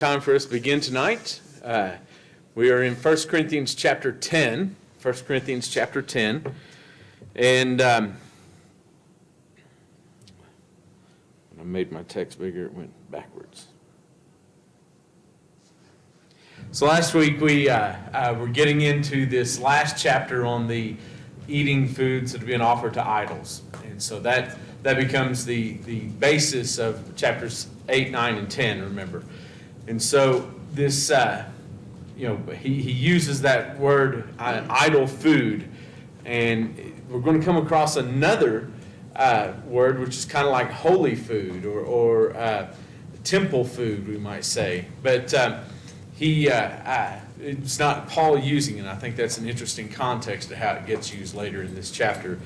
Time for us to begin tonight. We are in 1 Corinthians chapter 10. 1 Corinthians chapter 10. And when I made my text bigger, it went backwards. So last week we were getting into this last chapter on the eating foods that have been offered to idols. And so that becomes the basis of chapters 8, 9, and 10, remember. And so this, he uses that word, idol food, and we're going to come across another word, which is kind of like holy food or temple food, we might say. But it's not Paul using it. I think that's an interesting context to how it gets used later in this chapter.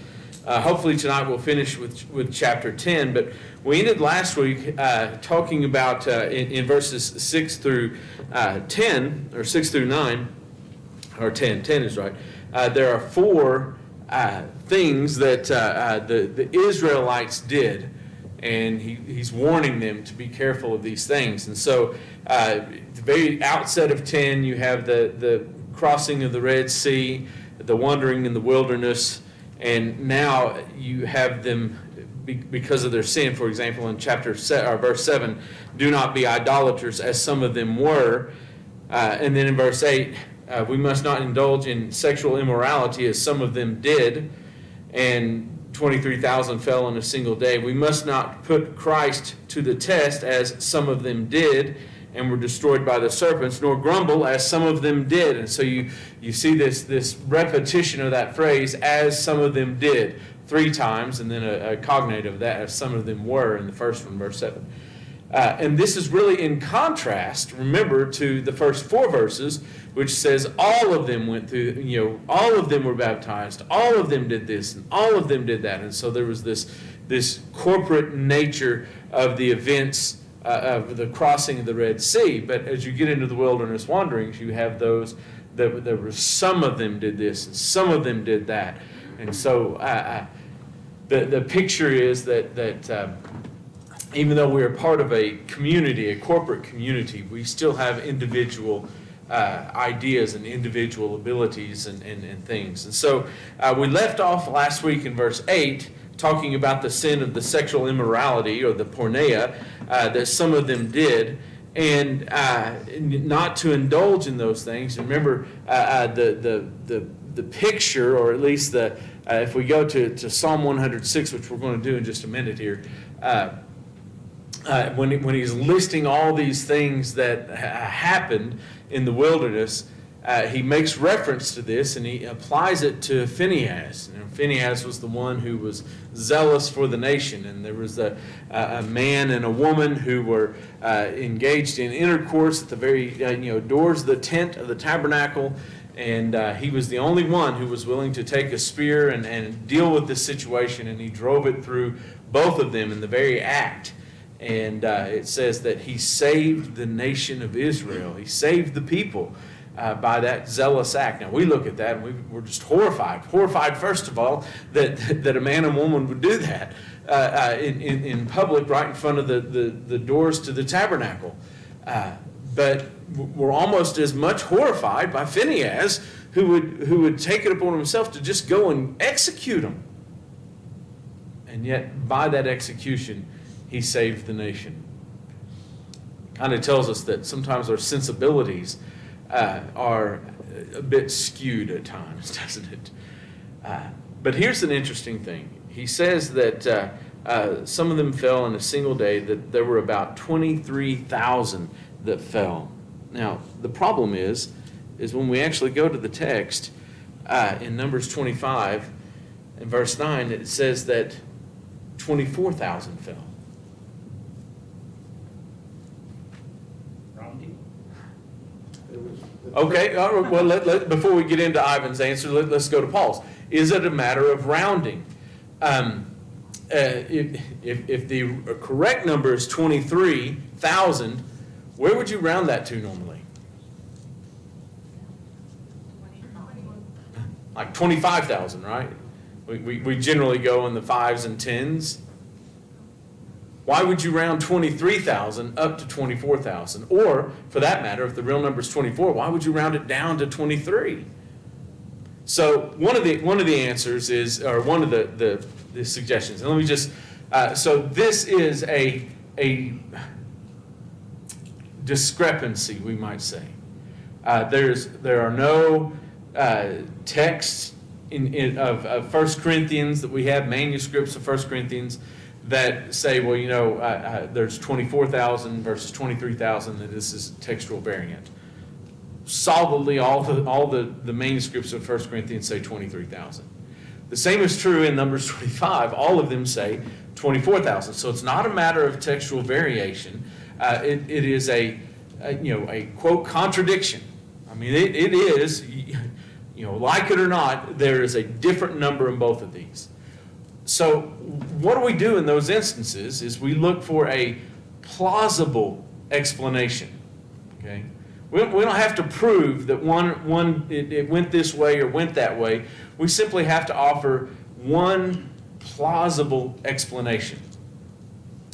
Hopefully tonight we'll finish with chapter 10, but we ended last week talking about in verses 6 through 10, or 6 through 9, or 10 is right. There are four things that the Israelites did, and he's warning them to be careful of these things. And so at the very outset of 10, you have the crossing of the Red Sea, the wandering in the wilderness, and now you have them, because of their sin, for example, in verse 7, do not be idolaters as some of them were. And then in verse 8, we must not indulge in sexual immorality as some of them did. And 23,000 fell in a single day. We must not put Christ to the test as some of them did and were destroyed by the serpents, nor grumble as some of them did. And so you see this repetition of that phrase, as some of them did, 3 times, and then a cognate of that, as some of them were, in the first one, verse 7. And this is really in contrast, remember, to the first 4 verses, which says all of them went through, all of them were baptized, all of them did this, and all of them did that. And so there was this corporate nature of the events of the crossing of the Red Sea. But as you get into the wilderness wanderings, you have those that there were some of them did this and some of them did that. And so the picture is that even though we are part of a community, a corporate community, we still have individual ideas and individual abilities and things. And so we left off last week in verse 8 talking about the sin of the sexual immorality, or the porneia, that some of them did, and not to indulge in those things. Remember, the picture, or at least if we go to Psalm 106, which we're going to do in just a minute here, when he's listing all these things that happened in the wilderness, he makes reference to this, and he applies it to Phinehas. Phinehas was the one who was zealous for the nation, and there was a man and a woman who were engaged in intercourse at the very doors of the tent of the tabernacle, and he was the only one who was willing to take a spear and deal with this situation, and he drove it through both of them in the very act. And it says that he saved the nation of Israel. He saved the people by that zealous act. Now we look at that and we're just horrified. Horrified, first of all, that a man and woman would do that in public, right in front of the doors to the tabernacle. But we're almost as much horrified by Phinehas, who would take it upon himself to just go and execute them. And yet, by that execution, he saved the nation. Kind of tells us that sometimes our sensibilities are a bit skewed at times, doesn't it? But here's an interesting thing. He says that some of them fell in a single day, that there were about 23,000 that fell. Now, the problem is when we actually go to the text in Numbers 25 and verse 9, it says that 24,000 fell. Okay, well, before we get into Ivan's answer, let's go to Paul's. Is it a matter of rounding? If the correct number is 23,000, where would you round that to normally? Like 25,000, right? We generally go in the 5s and 10s. why would you round 23,000 up to 24,000? Or, for that matter, if the real number is 24, why would you round it down to 23? So one of the answers is, or one of the suggestions, and let me just, so this is a discrepancy, we might say. There are no texts of 1 Corinthians that we have, manuscripts of 1 Corinthians, that say, well, there's 24,000 versus 23,000, that this is textual variant. Solidly, all the manuscripts of 1 Corinthians say 23,000. The same is true in Numbers 25. All of them say 24,000. So it's not a matter of textual variation. It is a quote contradiction. I mean, it is, like it or not, there is a different number in both of these. So what do we do in those instances is we look for a plausible explanation. Okay, we don't have to prove that it went this way or went that way. We simply have to offer one plausible explanation.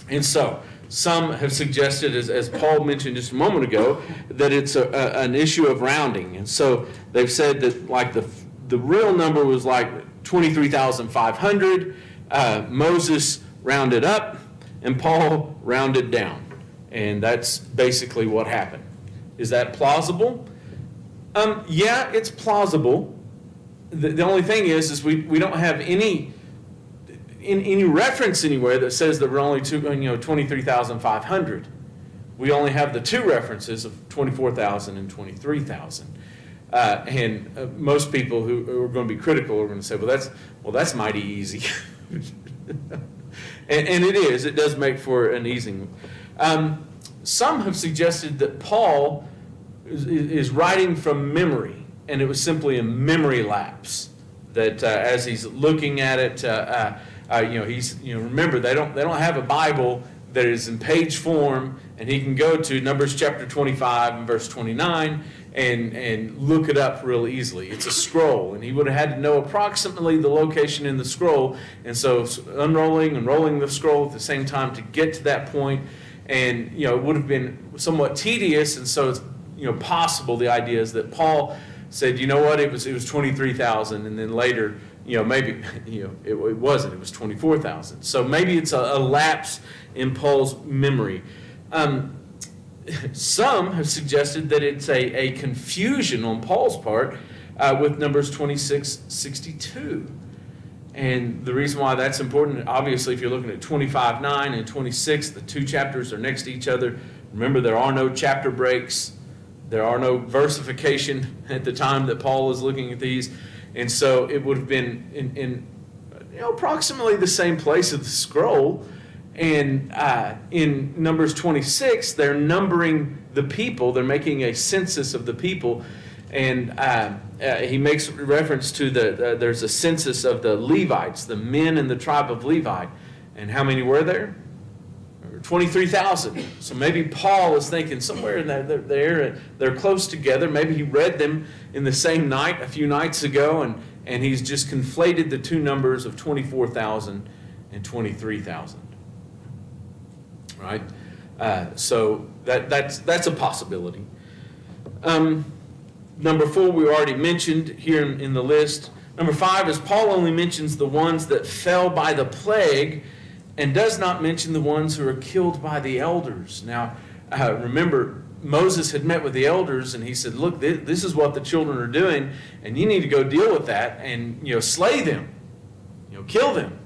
And so some have suggested, as Paul mentioned just a moment ago, that it's an issue of rounding. And so they've said that like the real number was like 23,500. Moses rounded up and Paul rounded down. And that's basically what happened. Is that plausible? Yeah, it's plausible. The only thing is we don't have any reference anywhere that says that we're only 23,500. We only have the two references of 24,000 and 23,000. And most people who are going to be critical are going to say, well, that's mighty easy. and it is. It does make for an easy one. Some have suggested that Paul is writing from memory, and it was simply a memory lapse. That as he's looking at it, remember they don't have a Bible that is in page form, and he can go to Numbers chapter 25 and verse 29 and look it up real easily. It's a scroll, and he would have had to know approximately the location in the scroll, and so unrolling and rolling the scroll at the same time to get to that point, and it would have been somewhat tedious, and so it's possible. The idea is that Paul said, you know what, it was 23,000, and then later, maybe it wasn't. It was 24,000. So maybe it's a lapse in Paul's memory. Some have suggested that it's a confusion on Paul's part with Numbers 26:62. And the reason why that's important, obviously, if you're looking at 25:9 and 26, the two chapters are next to each other. Remember, there are no chapter breaks. There are no versification at the time that Paul is looking at these. And so it would have been in approximately the same place of the scroll. And in Numbers 26, they're numbering the people. They're making a census of the people. And he makes reference to there's a census of the Levites, the men in the tribe of Levi. And how many were there? 23,000. So maybe Paul is thinking somewhere in there, they're close together. Maybe he read them in the same night a few nights ago, and he's just conflated the two numbers of 24,000 and 23,000. Right? So that's a possibility. Number 4, we already mentioned here in the list. Number 5 is Paul only mentions the ones that fell by the plague and does not mention the ones who are killed by the elders. Now, remember, Moses had met with the elders, and he said, look, this is what the children are doing, and you need to go deal with that and slay them, kill them.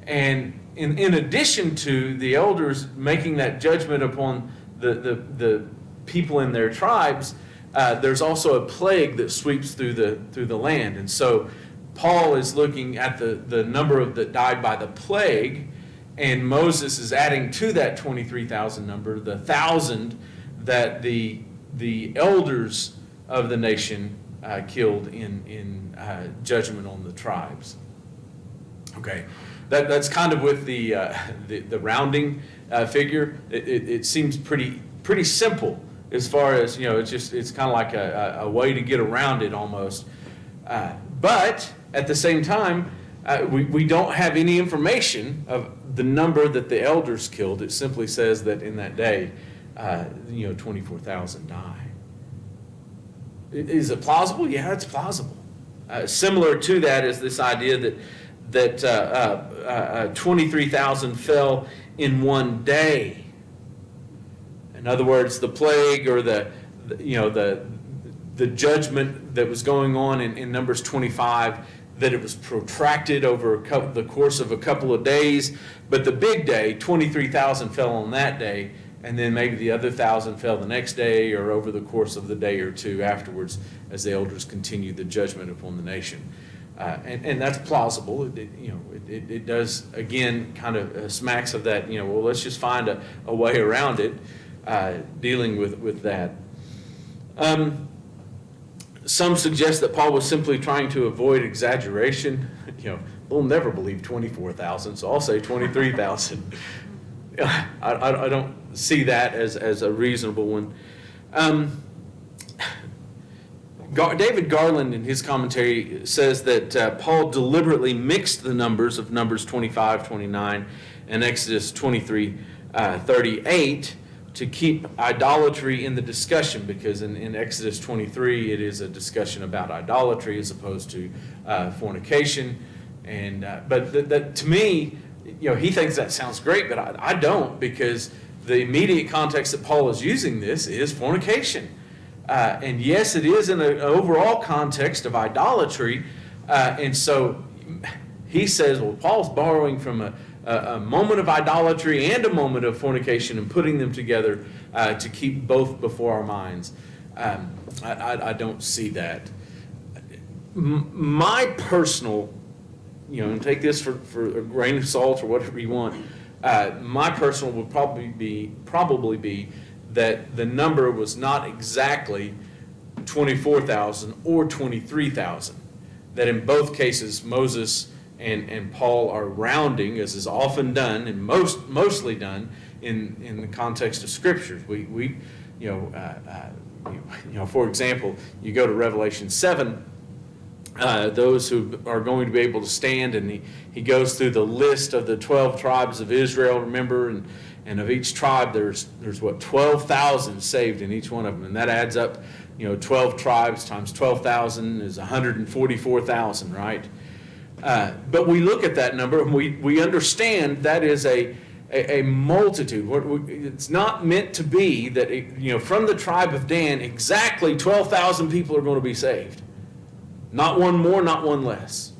And in addition to the elders making that judgment upon the people in their tribes, there's also a plague that sweeps through the land. And so Paul is looking at the number that died by the plague, and Moses is adding to that 23,000 number the 1,000 that the elders of the nation killed in judgment on the tribes. Okay, that's kind of with the rounding figure. It seems pretty simple as far as it's kind of like a way to get around it almost. But at the same time, We don't have any information of the number that the elders killed. It simply says that in that day, 24,000 die. Is it plausible? Yeah, it's plausible. Similar to that is this idea that 23,000 fell in one day. In other words, the plague or the judgment that was going on in Numbers 25, that it was protracted over the course of a couple of days. But the big day, 23,000 fell on that day, and then maybe the other 1,000 fell the next day or over the course of the day or two afterwards as the elders continued the judgment upon the nation. And that's plausible. It does, again, kind of smacks of that, well, let's just find a way around it, dealing with that. Some suggest that Paul was simply trying to avoid exaggeration. We'll never believe 24,000, so I'll say 23,000. I don't see that as a reasonable one. David Garland, in his commentary, says that Paul deliberately mixed the numbers of Numbers 25, 29, and Exodus 23, 38 to keep idolatry in the discussion, because in Exodus 23 it is a discussion about idolatry as opposed to fornication. But that to me, he thinks that sounds great, but I don't, because the immediate context that Paul is using this is fornication. And yes, it is in an overall context of idolatry. And so he says, well, Paul's borrowing from a moment of idolatry and a moment of fornication and putting them together to keep both before our minds. I don't see that. My personal, and take this for a grain of salt or whatever you want, my personal would probably be that the number was not exactly 24,000 or 23,000. That in both cases, Moses and Paul are rounding, as is often done and mostly done in the context of Scriptures. For example, you go to Revelation 7. Those who are going to be able to stand, and he goes through the list of the 12 tribes of Israel, remember, and of each tribe there's 12,000 saved in each one of them, and that adds up, 12 tribes times 12,000 is 144,000, right? But we look at that number and we understand that is a multitude. It's not meant to be that from the tribe of Dan exactly 12,000 people are going to be saved. Not one more, not one less.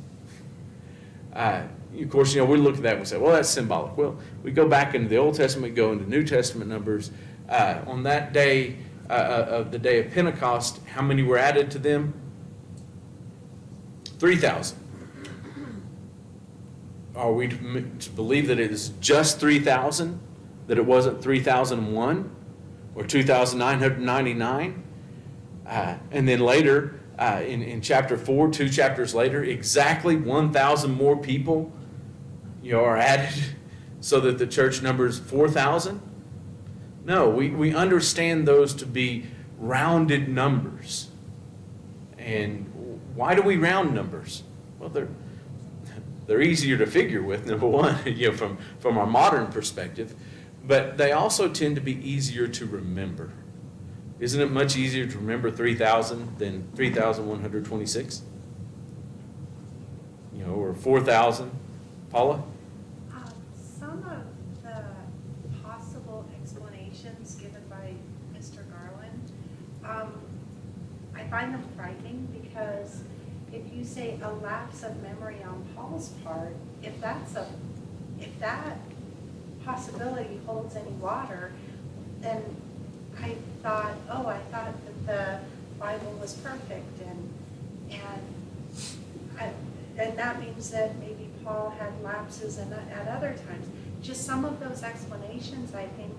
Of course, we look at that and we say, well, that's symbolic. Well, we go back into the Old Testament, go into New Testament numbers. On that day, of the day of Pentecost, how many were added to them? 3,000. Are we to believe that it is just 3,000? That it wasn't 3,001 or 2,999? And then later, in chapter 4, 2 chapters later, exactly 1,000 more people are added so that the church numbers 4,000? No, we understand those to be rounded numbers. And why do we round numbers? Well, they're easier to figure with, number one, from our modern perspective, but they also tend to be easier to remember. Isn't it much easier to remember 3,000 than 3,126? Or 4,000? Paula? Some of the possible explanations given by Mr. Garland, I find them frightening, because if you say a lapse of memory on Paul's part, if that possibility holds any water, then I thought that the Bible was perfect, and that means that maybe Paul had lapses at other times. Just some of those explanations, I think,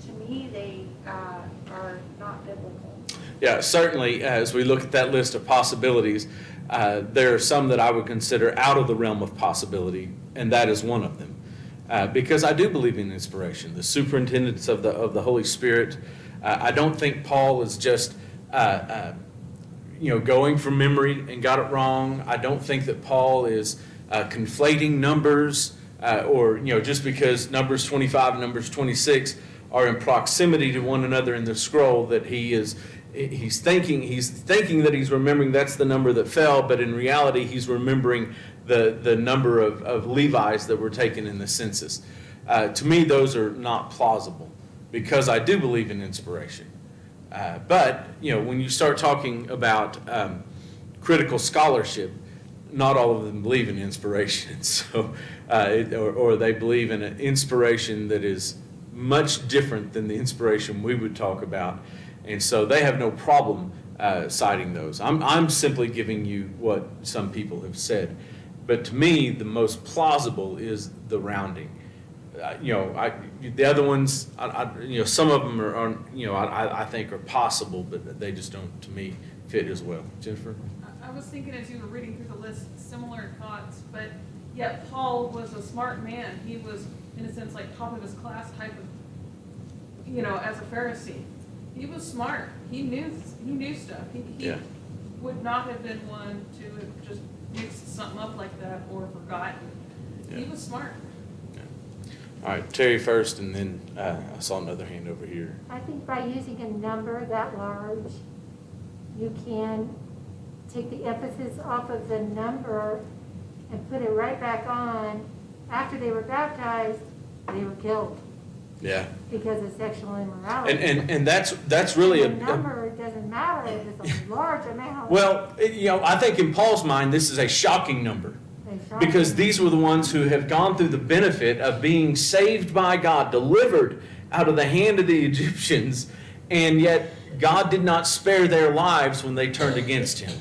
to me, they are not biblical. Yeah, certainly, as we look at that list of possibilities, there are some that I would consider out of the realm of possibility, and that is one of them. Because I do believe in inspiration, the superintendence of the Holy Spirit. I don't think Paul is just going from memory and got it wrong. I don't think that Paul is conflating numbers, or just because Numbers 25 and Numbers 26 are in proximity to one another in the scroll, that he's thinking that he's remembering that's the number that fell, but in reality he's remembering the number of Levites that were taken in the census. To me, those are not plausible, because I do believe in inspiration. But when you start talking about critical scholarship, not all of them believe in inspiration. So, or they believe in an inspiration that is much different than the inspiration we would talk about, and so they have no problem citing those. I'm simply giving you what some people have said, but to me, the most plausible is the rounding. The other ones, some of them I think are possible, but they just don't, to me, fit as well. Jennifer? I was thinking as you were reading through the list, similar thoughts, but yet Paul was a smart man. He was, in a sense, like top of his class type of, as a Pharisee. He was smart. He knew stuff. He would not have been one to have just mixed something up like that or forgotten. Yeah. He was smart. All right, Terry first, and then I saw another hand over here. I think by using a number that large, you can take the emphasis off of the number and put it right back on. After they were baptized, they were killed. Yeah. Because of sexual immorality. And that's really the number doesn't matter if it's a large amount. Well, I think in Paul's mind, this is a shocking number. Because these were the ones who have gone through the benefit of being saved by God, delivered out of the hand of the Egyptians, and yet God did not spare their lives when they turned against him.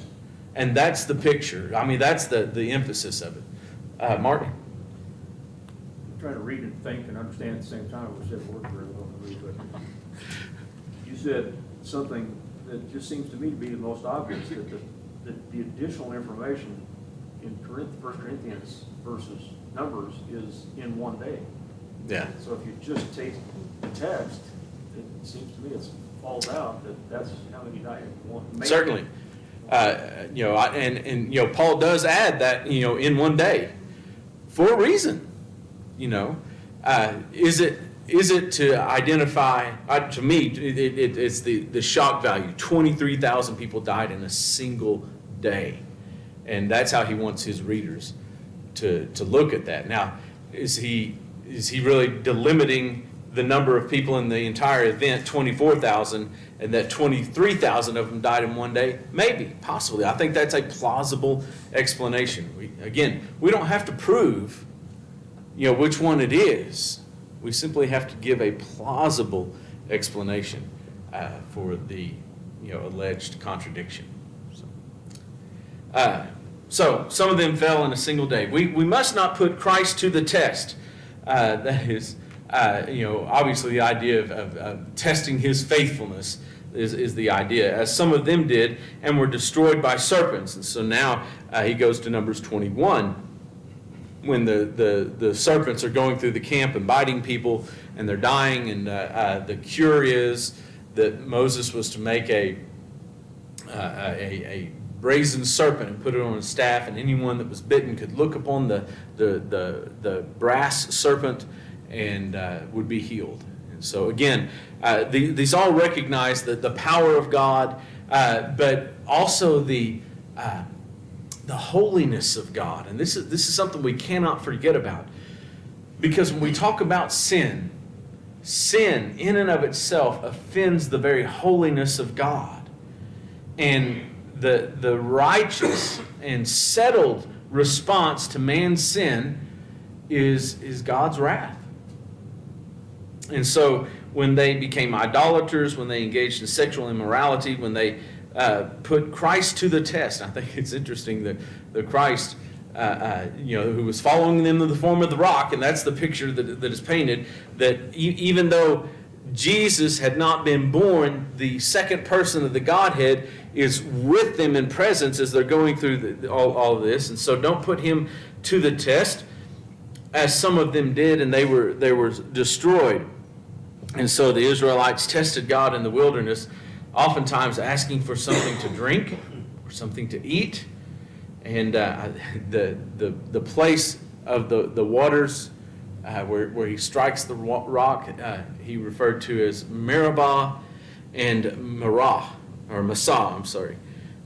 And that's the picture. I mean, that's the emphasis of it. Mark? I'm trying to read and think and understand at the same time. I wish that worked very well for me, but you said something that just seems to me to be the most obvious, that the additional information in 1 Corinthians versus Numbers is in one day. Yeah. So if you just take the text, it seems to me it falls out that's how many died in one. Maybe. Certainly. Paul does add that, in one day for a reason. Is it to identify, to me, it's the shock value. 23,000 people died in a single day. And that's how he wants his readers to look at that. Now, is he really delimiting the number of people in the entire event, 24,000, and that 23,000 of them died in one day? Maybe, possibly. I think that's a plausible explanation. We don't have to prove, which one it is. We simply have to give a plausible explanation for the, alleged contradiction. So some of them fell in a single day. We must not put Christ to the test. That is, obviously the idea of testing his faithfulness is the idea, as some of them did and were destroyed by serpents. And so now he goes to Numbers 21, when the serpents are going through the camp and biting people and they're dying, and the cure is that Moses was to make a brazen serpent and put it on a staff, and anyone that was bitten could look upon the brass serpent and would be healed. And so again, these all recognize the power of God, but also the holiness of God. And this is something we cannot forget about, because when we talk about sin in and of itself offends the very holiness of God. And the righteous and settled response to man's sin is God's wrath. And so when they became idolaters, when they engaged in sexual immorality, when they put Christ to the test, I think it's interesting that the Christ, who was following them in the form of the rock, and that's the picture that is painted, that even though Jesus had not been born, the second person of the Godhead is with them in presence as they're going through all of this. And so don't put him to the test, as some of them did, and they were destroyed. And so the Israelites tested God in the wilderness, oftentimes asking for something to drink or something to eat. And the place of the waters where he strikes the rock, he referred to as Meribah and Marah, or Massah, I'm sorry.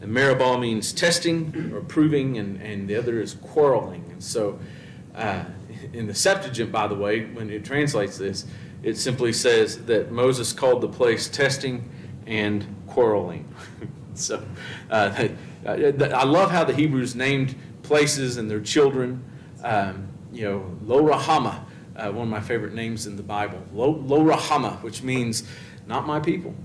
And Meribah means testing or proving, and the other is quarreling. And so in the Septuagint, by the way, when it translates this, it simply says that Moses called the place testing and quarreling. So I love how the Hebrews named places and their children. Lo Rahama, one of my favorite names in the Bible. Lo Rahama, which means not my people.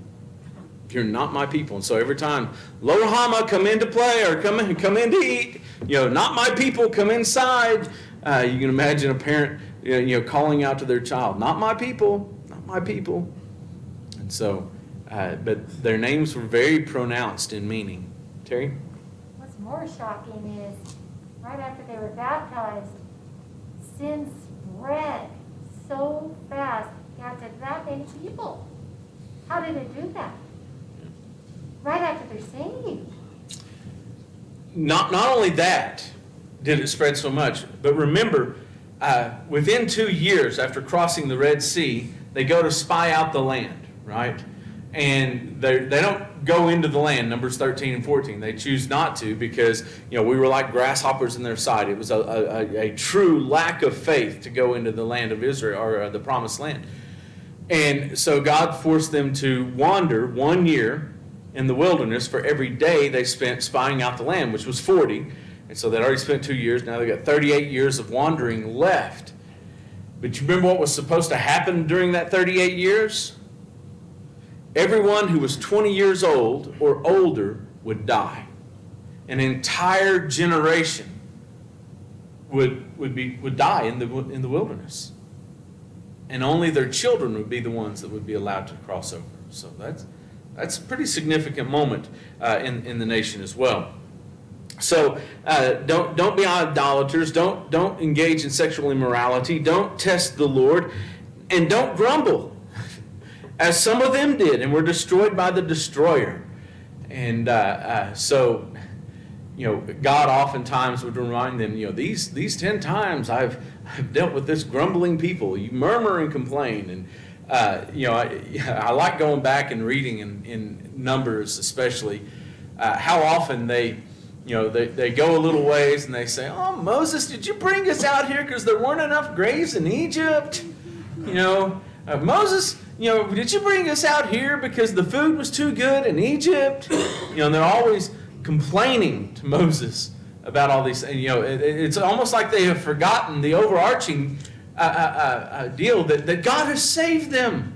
You're not my people. And so every time, Lo Rahama, come into play, or come in to eat, not my people, come inside. You can imagine a parent, calling out to their child, not my people, not my people. And so, but their names were very pronounced in meaning. Terry? What's more shocking is, right after they were baptized, sin spread so fast, got to that many people. How did it do that? Right after they're saved. Not only that did it spread so much, but remember, within 2 years after crossing the Red Sea, they go to spy out the land, right? And they don't go into the land, Numbers 13 and 14. They choose not to because, we were like grasshoppers in their sight. It was a true lack of faith to go into the land of Israel, or the promised land. And so God forced them to wander 1 year in the wilderness for every day they spent spying out the land, which was 40. And so they'd already spent 2 years. Now they've got 38 years of wandering left. But you remember what was supposed to happen during that 38 years? Everyone who was 20 years old or older would die. An entire generation would die in the wilderness. And only their children would be the ones that would be allowed to cross over. So that's a pretty significant moment in the nation as well. So don't be idolaters. Don't engage in sexual immorality. Don't test the Lord, and don't grumble, as some of them did, and were destroyed by the destroyer. And so God oftentimes would remind them, these 10 times I've dealt with this grumbling people. You murmur and complain, and I like going back and reading in Numbers, especially how often they go a little ways and they say, "Oh, Moses, did you bring us out here because there weren't enough graves in Egypt? Moses, did you bring us out here because the food was too good in Egypt?" And they're always complaining to Moses about all these things. It's almost like they have forgotten the overarching deal that God has saved them.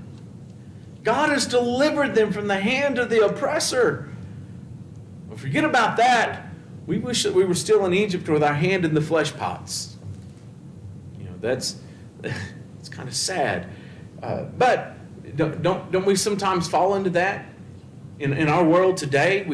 God has delivered them from the hand of the oppressor. Well, forget about that. We wish that we were still in Egypt with our hand in the flesh pots. It's kind of sad. But don't we sometimes fall into that? In our world today,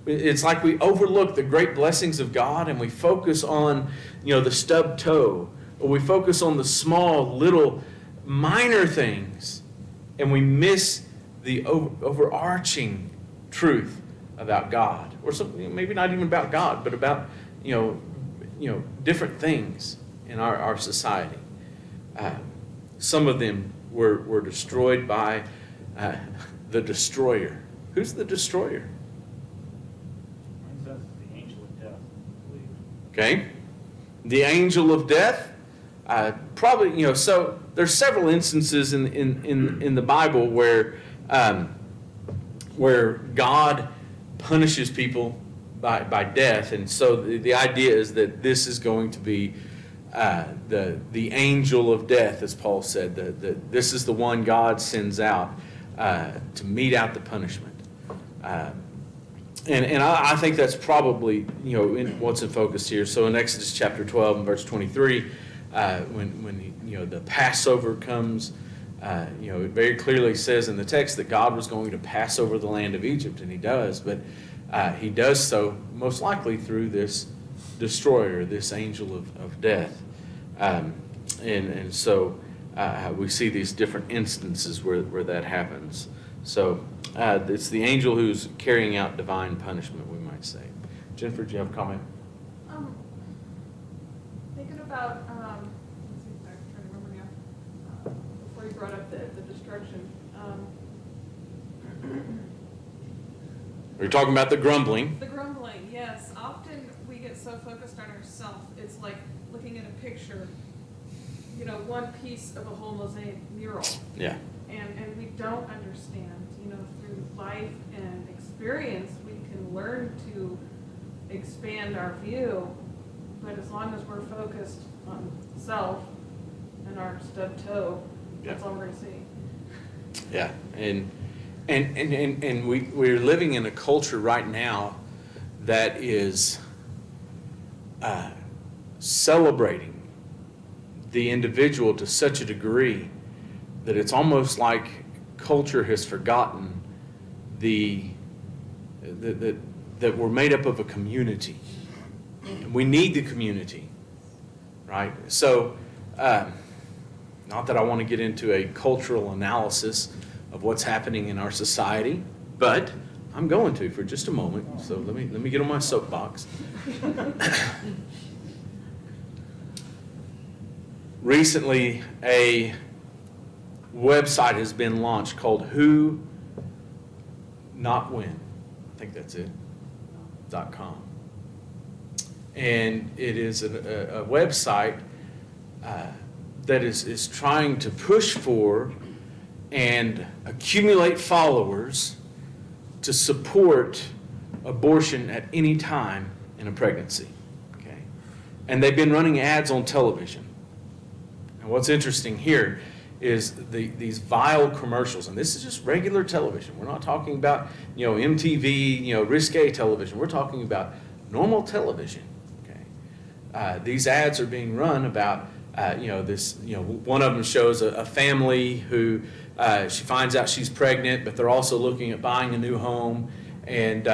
it's like we overlook the great blessings of God, and we focus on the stubbed toe, or we focus on the small, little, minor things, and we miss the overarching truth about God, or something, maybe not even about God, but about different things in our society. Some of them were destroyed by the destroyer. Who's the destroyer? That's the angel of death, I believe. Okay, the angel of death. Probably, so there's several instances in the Bible where God punishes people by death, and so the idea is that this is going to be the angel of death, as Paul said. This is the one God sends out to mete out the punishment, and I think that's probably what's in focus here. So in Exodus chapter 12 and verse 23, when the Passover comes, it very clearly says in the text that God was going to pass over the land of Egypt, and He does, but He does so most likely through this destroyer, this angel of death. And so we see these different instances where that happens. So it's the angel who's carrying out divine punishment, we might say. Jennifer, do you have a comment? about, let's see, I'm trying to remember now, before you brought up the destruction. We're talking about the grumbling. The grumbling, yes. Often we get so focused on ourselves, it's like looking at a picture, you know, one piece of a whole mosaic mural. Yeah. And we don't understand, you know, through life and experience, we can learn to expand our view, but as long as we're focused on self and our stubbed toe, that's all we're gonna see. Yeah, and we're living in a culture right now that is celebrating the individual to such a degree that it's almost like culture has forgotten that we're made up of a community. And we need the community, right? So, not that I want to get into a cultural analysis of what's happening in our society, but I'm going to for just a moment. So let me get on my soapbox. Recently, a website has been launched called Who Not When. I think that's it. .com. And it is a website that is trying to push for and accumulate followers to support abortion at any time in a pregnancy. Okay? And they've been running ads on television. And what's interesting here is these vile commercials, and this is just regular television. We're not talking about, you know, MTV, risque television. We're talking about normal television. Okay, these ads are being run about, one of them shows a family who she finds out she's pregnant, but they're also looking at buying a new home, and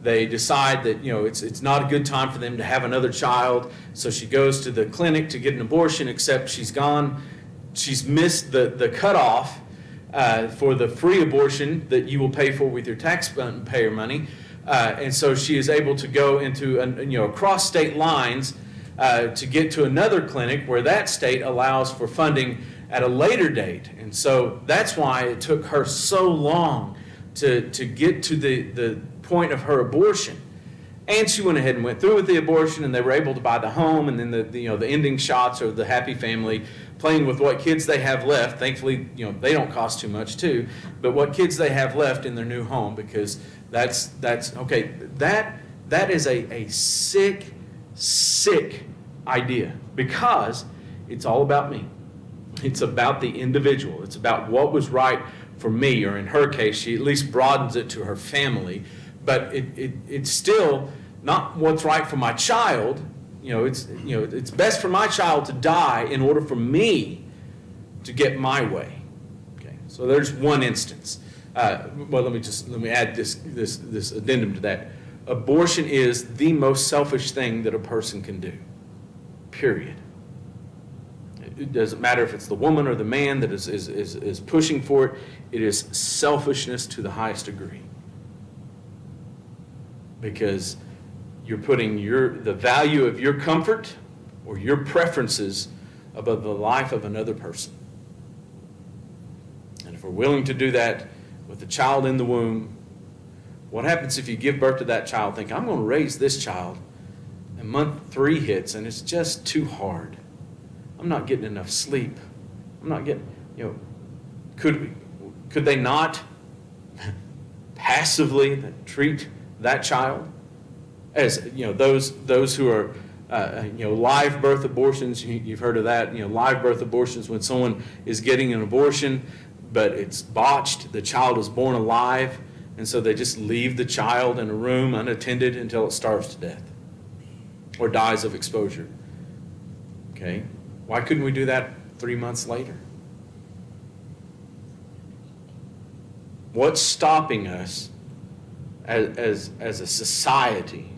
they decide that it's not a good time for them to have another child. So she goes to the clinic to get an abortion, except she's missed the cutoff for the free abortion that you will pay for with your taxpayer money. And so she is able to go into across state lines to get to another clinic where that state allows for funding at a later date. And so that's why it took her so long to get to the point of her abortion. And she went ahead and went through with the abortion, and they were able to buy the home, and then the ending shots are the happy family playing with what kids they have left. Thankfully, they don't cost too much too, but what kids they have left in their new home, because that's okay. That is a sick idea, because it's all about me. It's about the individual. It's about what was right for me, or in her case, she at least broadens it to her family, but it's still not what's right for my child. It's best for my child to die in order for me to get my way. Okay, so there's one instance. Well, let me add this addendum to that. Abortion is the most selfish thing that a person can do. Period. It doesn't matter if it's the woman or the man that is pushing for it. It is selfishness to the highest degree. Because you're putting the value of your comfort or your preferences above the life of another person. And if we're willing to do that with the child in the womb, what happens if you give birth to that child, think, I'm going to raise this child, and month 3 hits and it's just too hard. I'm not getting enough sleep. I'm not getting, could they not passively treat that child as, those who are, live birth abortions? You've heard of that, live birth abortions, when someone is getting an abortion, but it's botched, the child is born alive, and so they just leave the child in a room unattended until it starves to death or dies of exposure. Okay? Why couldn't we do that 3 months later? What's stopping us as a society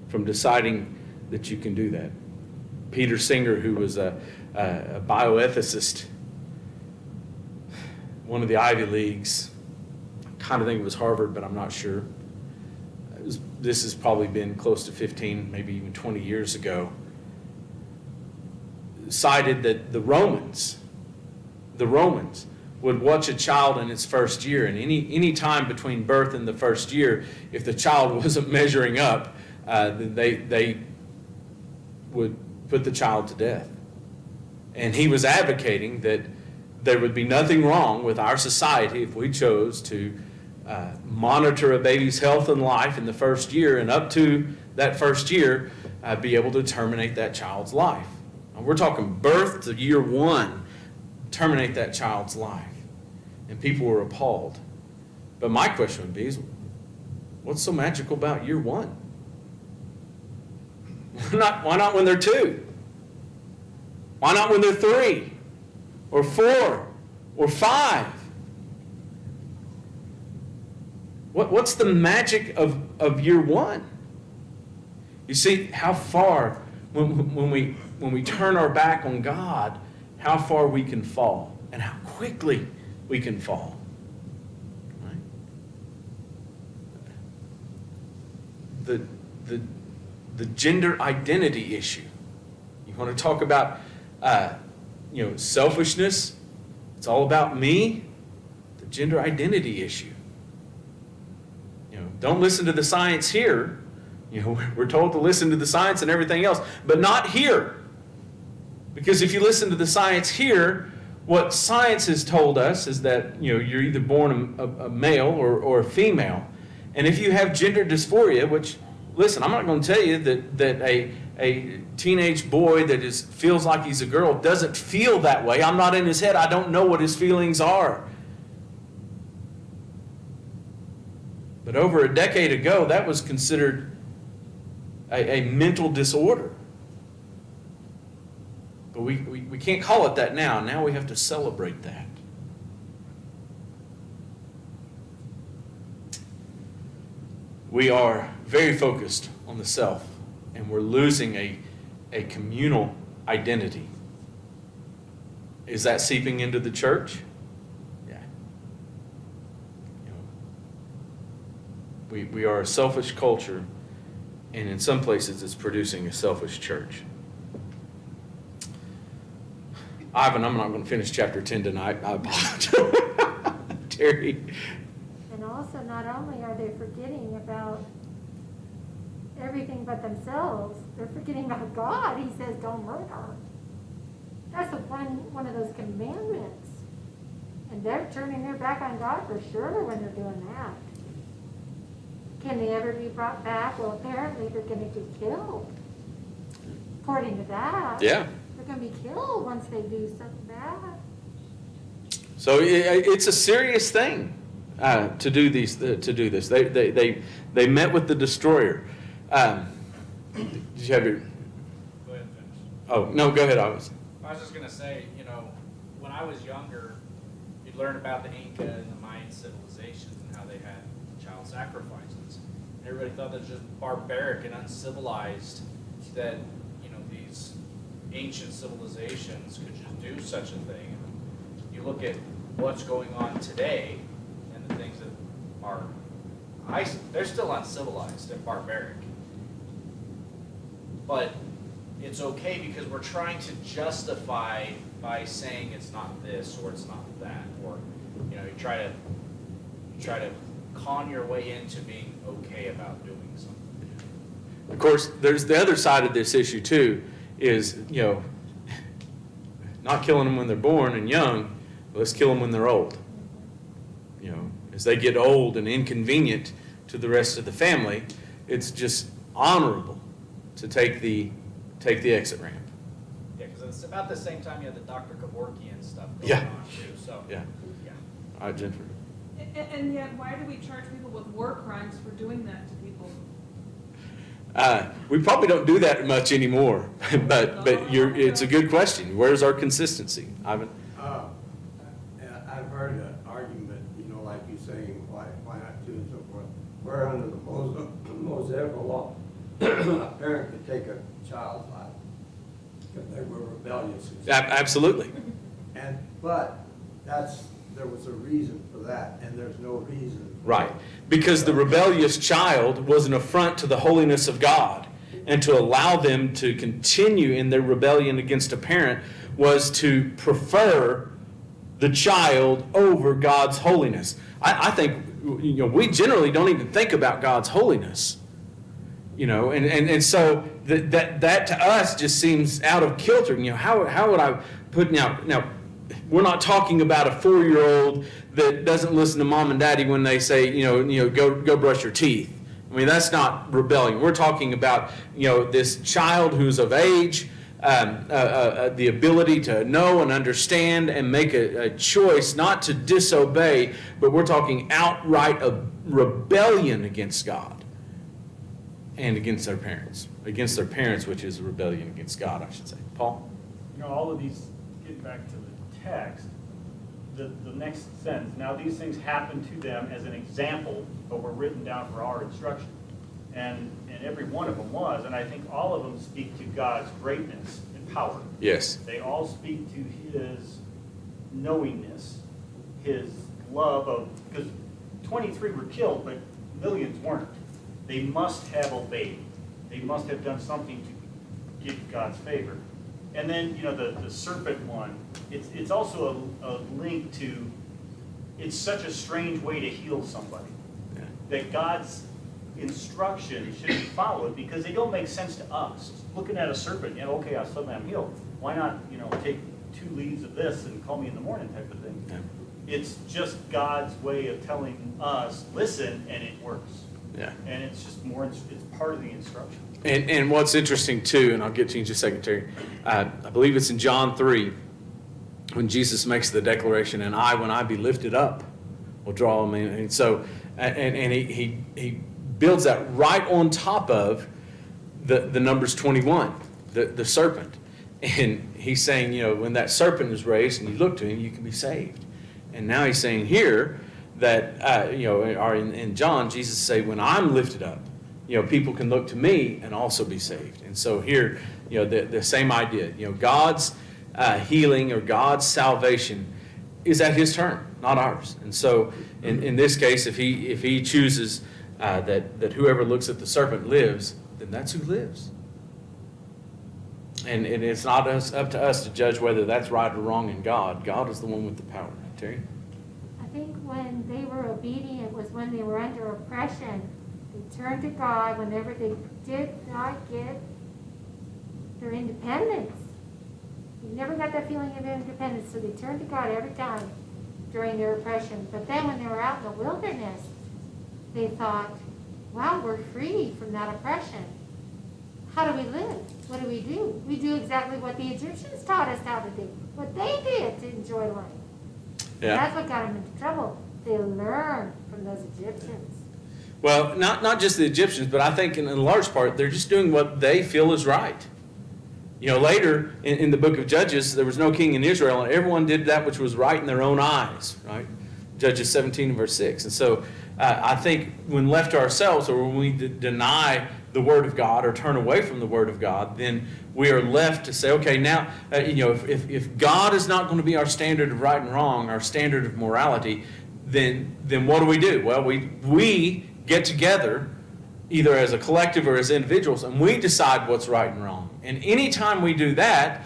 from deciding that you can do that? Peter Singer, who was a bioethicist, one of the Ivy Leagues, I kind of think it was Harvard, but I'm not sure. This has probably been close to 15, maybe even 20 years ago. cited that the Romans would watch a child in its first year, and any time between birth and the first year, if the child wasn't measuring up, then they would put the child to death. And he was advocating that there would be nothing wrong with our society if we chose to monitor a baby's health and life in the first year, and up to that first year, be able to terminate that child's life. And we're talking birth to year 1, terminate that child's life. And people were appalled. But my question would be, is, what's so magical about year 1? Why not when they're 2? Why not when they're 3 or 4 or 5? What's the magic of year 1? You see how far, when we turn our back on God, how far we can fall and how quickly we can fall. Right? The gender identity issue. You want to talk about selfishness? It's all about me. The gender identity issue. Don't listen to the science here. We're told to listen to the science and everything else, but not here. Because if you listen to the science here, what science has told us is that you're either born a male or a female. And if you have gender dysphoria, which, listen, I'm not going to tell you that a teenage boy that feels like he's a girl doesn't feel that way. I'm not in his head. I don't know what his feelings are. But over a decade ago, that was considered a mental disorder. But we can't call it that now. Now we have to celebrate that. We are very focused on the self, and we're losing a communal identity. Is that seeping into the church? Yeah. We are a selfish culture, and in some places it's producing a selfish church. Ivan, I'm not going to finish chapter 10 tonight. I apologize. Terry. And also, not only are they forgetting about everything but themselves, they're forgetting about God. He says, don't murder. That's one of those commandments. And they're turning their back on God for sure when they're doing that. Can they ever be brought back? Well, apparently they're going to get killed. According to that. Yeah. They're going to be killed once they do something bad. So it's a serious thing to do this. They met with the destroyer. Did you have your? Go ahead and finish. Oh no, go ahead. I was just gonna say, when I was younger, you'd learn about the Inca and the Mayan civilizations and how they had child sacrifices. And everybody thought that was just barbaric and uncivilized, that these ancient civilizations could just do such a thing. You look at what's going on today and the things that are, they're still uncivilized and barbaric. But it's okay because we're trying to justify by saying it's not this or it's not that, or you try to con your way into being okay about doing something. Of course, there's the other side of this issue too, is not killing them when they're born and young. Let's kill them when they're old. As they get old and inconvenient to the rest of the family, it's just honorable to take the exit ramp. Yeah, because it's about the same time you had the Dr. Kevorkian stuff going Yeah. on too. So Yeah. yeah. All right, Jennifer. And yet, why do we charge people with war crimes for doing that to people? We probably don't do that much anymore, but it's a good question. Where's our consistency, Ivan? I've heard an argument, like you saying, why not do and so forth. Where under the Mosaic law, a parent could take a child's life because they were rebellious. Absolutely. But there was a reason for that, and there's no reason. Right. Because the rebellious child was an affront to the holiness of God. and to allow them to continue in their rebellion against a parent was to prefer the child over God's holiness. I think, we generally don't even think about God's holiness. And so that to us just seems out of kilter. How would I put now we're not talking about a 4-year-old that doesn't listen to mom and daddy when they say, go brush your teeth. I mean, that's not rebellion. We're talking about, this child who's of age, the ability to know and understand and make a choice not to disobey, but we're talking outright of rebellion against God and against their parents. Against their parents, which is a rebellion against God, I should say. Paul? All of these, getting back to the text, the next sentence, now these things happen to them as an example, but were written down for our instruction. And every one of them was, and I think all of them speak to God's greatness and power. Yes. They all speak to his knowingness, his love of, because 23 were killed, but millions weren't. They must have obeyed. They must have done something to get God's favor. And then, the serpent one, it's also a link to, it's such a strange way to heal somebody. Yeah. That God's instruction should be followed because they don't make sense to us. Looking at a serpent, okay, suddenly I'm healed. Why not, take 2 leaves of this and call me in the morning type of thing? Yeah. It's just God's way of telling us, listen, and it works. Yeah. And it's just it's part of the instruction. And what's interesting too, and I'll get to you in just a second, Terry, I believe it's in John 3, when Jesus makes the declaration, when I be lifted up, will draw them in. And so, and he builds that right on top of the Numbers 21, the serpent. And he's saying, when that serpent is raised and you look to him, you can be saved. And now he's saying here that, or in John, Jesus say, when I'm lifted up, people can look to me and also be saved. And so here, the same idea, God's healing or God's salvation is at his turn, not ours. And so in this case, if he chooses that whoever looks at the serpent lives, then that's who lives. And it's not up to us to judge whether that's right or wrong in God. God is the one with the power. Terry? I think when they were obedient was when they were under oppression. They turned to God whenever they did not get their independence. They never got that feeling of independence, so they turned to God every time during their oppression. But then when they were out in the wilderness, they thought, wow, we're free from that oppression. How do we live? What do? We do exactly what the Egyptians taught us how to do, what they did to enjoy life. Yeah. That's what got them into trouble. They learned from those Egyptians. Well, not just the Egyptians, but I think in large part, they're just doing what they feel is right. Later in the book of Judges, there was no king in Israel, and everyone did that which was right in their own eyes, right? Judges 17 verse 6. And so I think when left to ourselves, or when we deny the Word of God or turn away from the Word of God, then we are left to say, okay, now, if God is not going to be our standard of right and wrong, our standard of morality, then what do? Well, we get together, either as a collective or as individuals, and we decide what's right and wrong. And anytime we do that,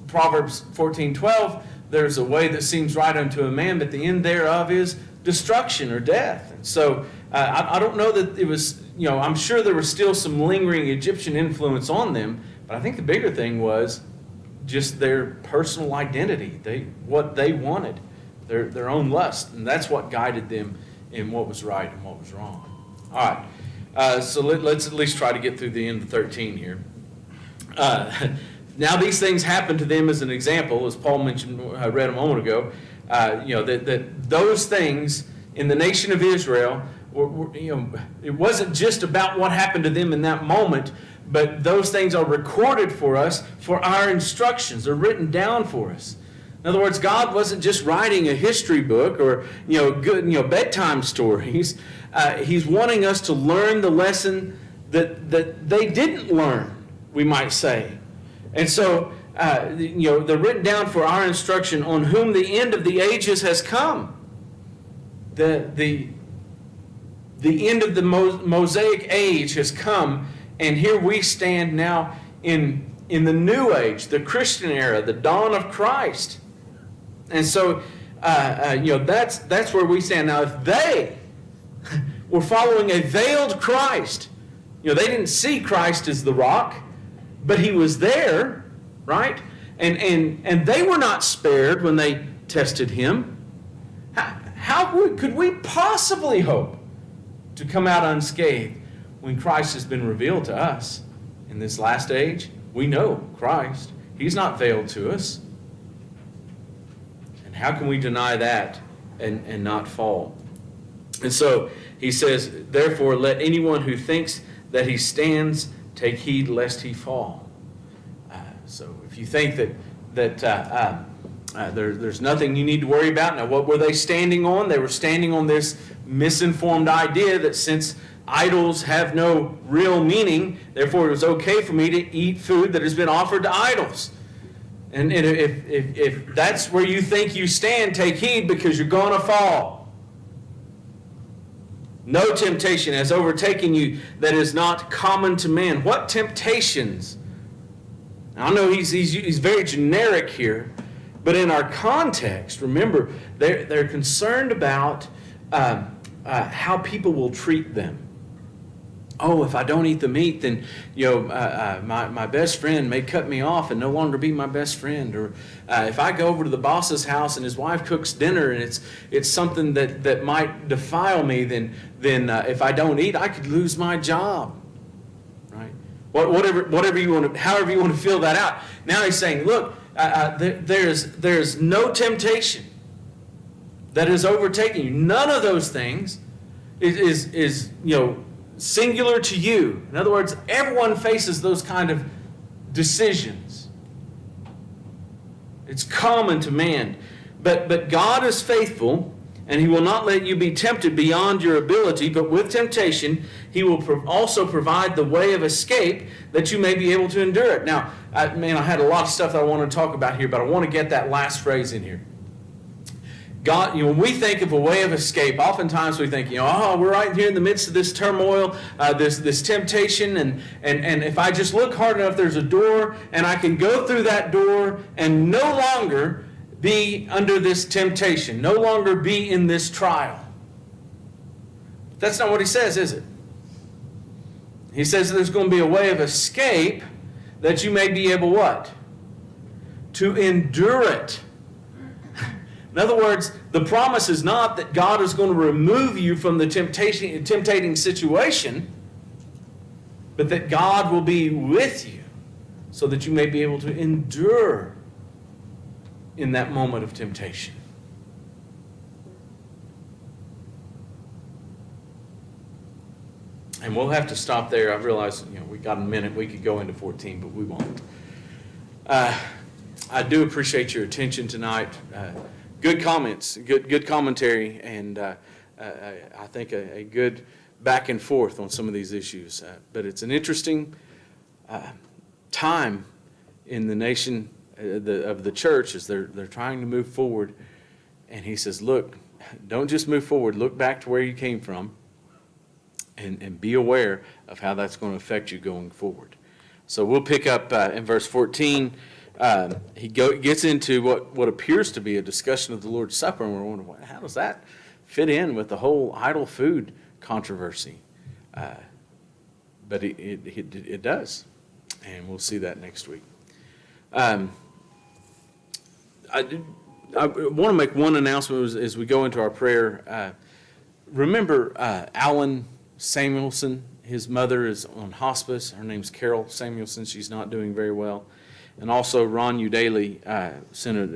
Proverbs 14:12, there's a way that seems right unto a man, but the end thereof is destruction or death. And so I don't know that it was, I'm sure there was still some lingering Egyptian influence on them, but I think the bigger thing was just their personal identity, what they wanted, their own lust, and that's what guided them in what was right and what was wrong. All right, so let's at least try to get through the end of 13 here. Now these things happened to them as an example, as Paul mentioned, I read a moment ago, that those things in the nation of Israel, it wasn't just about what happened to them in that moment, but those things are recorded for us for our instructions. They're written down for us. In other words, God wasn't just writing a history book or good bedtime stories. He's wanting us to learn the lesson that they didn't learn, we might say. And so they're written down for our instruction, on whom the end of the ages has come. The end of the Mosaic age has come, And here we stand now in the new age, the Christian era, the dawn of Christ. And so, that's where we stand. Now, if they were following a veiled Christ, they didn't see Christ as the rock, but he was there, right? And they were not spared when they tested him. Could we possibly hope to come out unscathed when Christ has been revealed to us in this last age? We know Christ. He's not veiled to us. And how can we deny that and not fall? And so he says, therefore, let anyone who thinks that he stands take heed lest he fall. So if you think that there's nothing you need to worry about. Now, what were they standing on? They were standing on this misinformed idea that since idols have no real meaning, therefore it was okay for me to eat food that has been offered to idols. And if that's where you think you stand, take heed, because you're going to fall. No temptation has overtaken you that is not common to man. What temptations? I know he's very generic here, but in our context, remember, they're concerned about how people will treat them. Oh, if I don't eat the meat, then my best friend may cut me off and no longer be my best friend. Or if I go over to the boss's house and his wife cooks dinner and it's something that might defile me, then if I don't eat, I could lose my job. Right? Whatever you want to, however you want to feel that out. Now he's saying, look, there's no temptation that is overtaking you. None of those things is singular to you. In other words, everyone faces those kind of decisions. It's common to man. But God is faithful, and he will not let you be tempted beyond your ability, but with temptation, he will also provide the way of escape that you may be able to endure it. Now, I had a lot of stuff that I want to talk about here, but I want to get that last phrase in here. God, when we think of a way of escape, oftentimes we think, we're right here in the midst of this turmoil, this temptation, and if I just look hard enough, there's a door, and I can go through that door and no longer be under this temptation, no longer be in this trial. That's not what he says, is it? He says there's going to be a way of escape that you may be able what? To endure it. In other words, the promise is not that God is going to remove you from the temptating situation, but that God will be with you so that you may be able to endure in that moment of temptation. And we'll have to stop there. I realize, we got a minute. We could go into 14, but we won't. I do appreciate your attention tonight. Good comments, good commentary, and I think a good back and forth on some of these issues. But it's an interesting time in the nation of the church as they're trying to move forward. And he says, look, don't just move forward. Look back to where you came from and be aware of how that's going to affect you going forward. So we'll pick up in verse 14. He gets into what appears to be a discussion of the Lord's Supper, and we're wondering, how does that fit in with the whole idol food controversy? But it does, and we'll see that next week. I want to make one announcement as we go into our prayer. Remember Alan Samuelson? His mother is on hospice. Her name's Carol Samuelson. She's not doing very well. And also Ron Udaley sent a